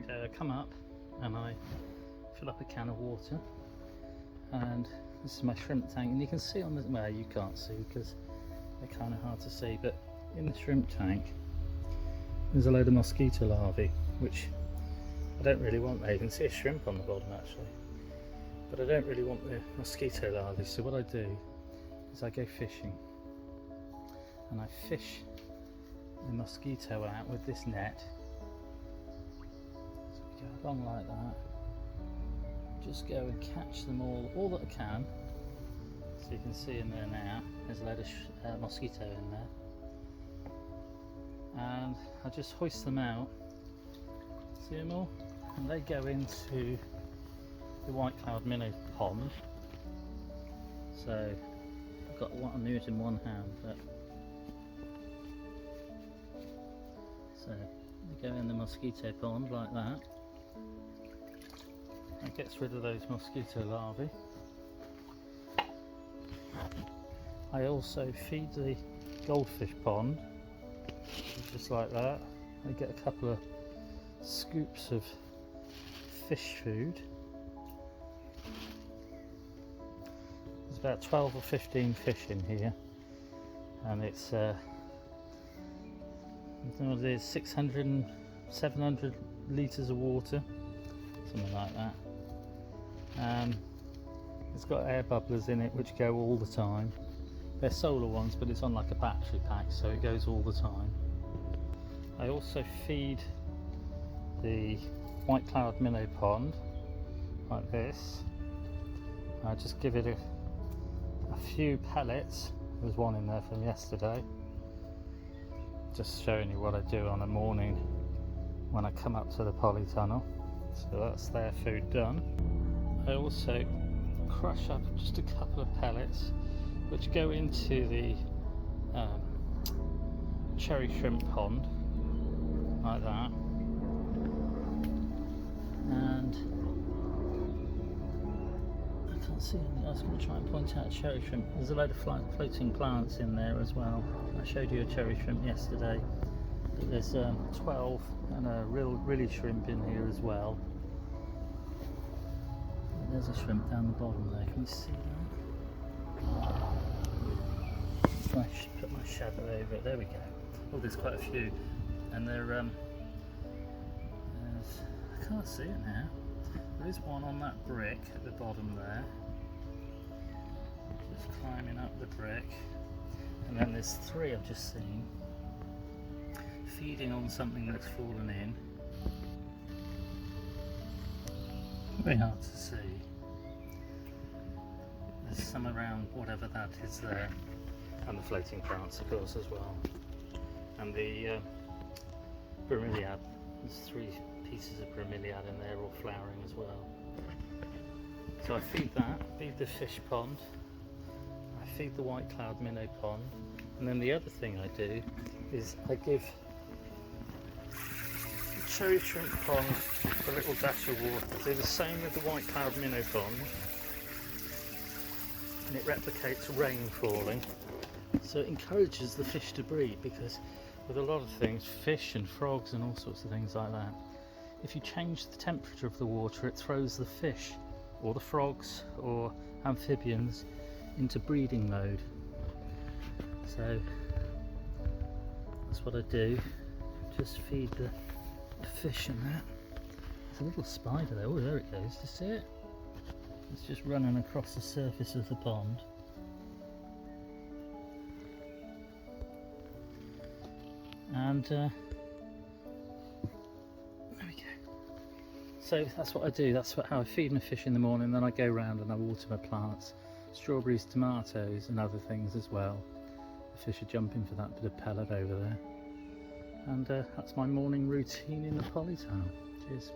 day I come up and I fill up a can of water, and this is my shrimp tank, and you can see on the, well, you can't see because they're kind of hard to see, but in the shrimp tank there's a load of mosquito larvae, which I don't really want there. You can see a shrimp on the bottom actually, but I don't really want the mosquito larvae. So what I do is I go fishing and I fish the mosquito out with this net. So we go along like that, just go and catch them all that I can. So you can see in there now, there's a load of mosquito in there, and I just hoist them out, see them all, and they go into the white cloud minnow pond. So I've got one, I'm doing it in one hand, but so they go in the mosquito pond like that. That gets rid of those mosquito larvae. I also feed the goldfish pond just like that. I get a couple of scoops of fish food. There's about 12 or 15 fish in here, and it's I don't know what it is, 600 and 700 litres of water, something like that. It's got air bubblers in it which go all the time. They're solar ones, but it's on like a battery pack, so it goes all the time. I also feed the white cloud minnow pond like this. I just give it a few pellets. There's one in there from yesterday. Just showing you what I do on a morning when I come up to the polytunnel. So that's their food done. I also crush up just a couple of pellets which go into the cherry shrimp pond like that, and I can't see any. I was going to try and point out cherry shrimp. There's a load of floating plants in there as well. I showed you a cherry shrimp yesterday, but there's 12 and a really shrimp in here as well. There's a shrimp down the bottom there, can you see that? I should put my shadow over it, there we go. Oh, there's quite a few, and they're, I can't see it now. There is one on that brick at the bottom there, just climbing up the brick, and then there's three I've just seen, feeding on something that's fallen in. Very hard to see. There's some around whatever that is there, and the floating plants of course as well, and the bromeliad. There's 3 pieces of bromeliad in there all flowering as well. So I feed that, feed the fish pond, I feed the white cloud minnow pond, and then the other thing I do is I give the cherry shrimp pond a little dash of water. Do the same with the white cloud minnow pond, and it replicates rain falling, so it encourages the fish to breed, because with a lot of things, fish and frogs and all sorts of things like that, if you change the temperature of the water, it throws the fish or the frogs or amphibians into breeding mode. So that's what I do, just feed the fish and that. There's a little spider there. Oh, there it goes. Do you see it? It's just running across the surface of the pond. And there we go. So that's what I do. That's how I feed my fish in the morning. Then I go around and I water my plants, strawberries, tomatoes, and other things as well. The fish are jumping for that bit of pellet over there. And that's my morning routine in the polytunnel. Cheers.